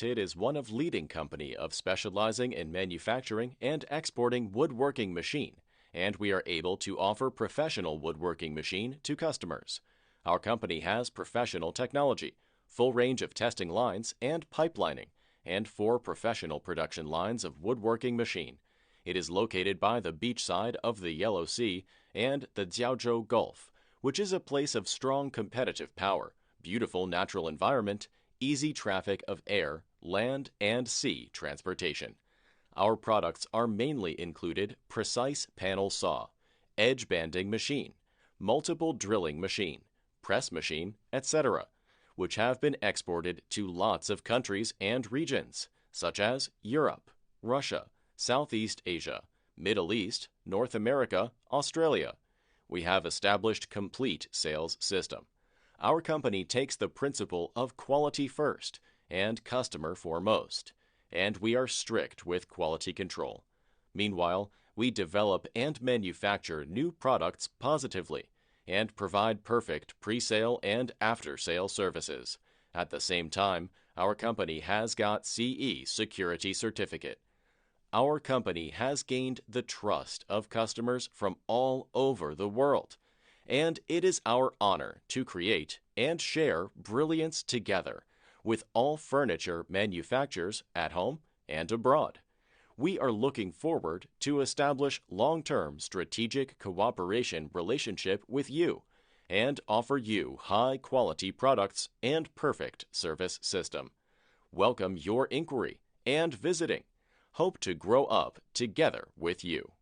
TID is one of leading company of specializing in manufacturing and exporting woodworking machine, and we are able to offer professional woodworking machine to customers. Our company has professional technology, full range of testing lines and pipelining, and 4 professional production lines of woodworking machine. It is located by the beach side of the Yellow Sea and the Jiaozhou Gulf, which is a place of strong competitive power, beautiful natural environment, easy traffic of air, land, and sea transportation. Our products are mainly included precise panel saw, edge banding machine, multiple drilling machine, press machine, etc., which have been exported to lots of countries and regions, such as Europe, Russia, Southeast Asia, Middle East, North America, Australia. We have established complete sales system. Our company takes the principle of quality first and customer foremost, and we are strict with quality control. Meanwhile, we develop and manufacture new products positively and provide perfect pre-sale and after-sale services. At the same time, our company has got CE security certificate. Our company has gained the trust of customers from all over the world, and it is our honor to create and share brilliance together with all furniture manufacturers at home and abroad. We are looking forward to establish long-term strategic cooperation relationship with you and offer you high-quality products and perfect service system. Welcome your inquiry and visiting. Hope to grow up together with you.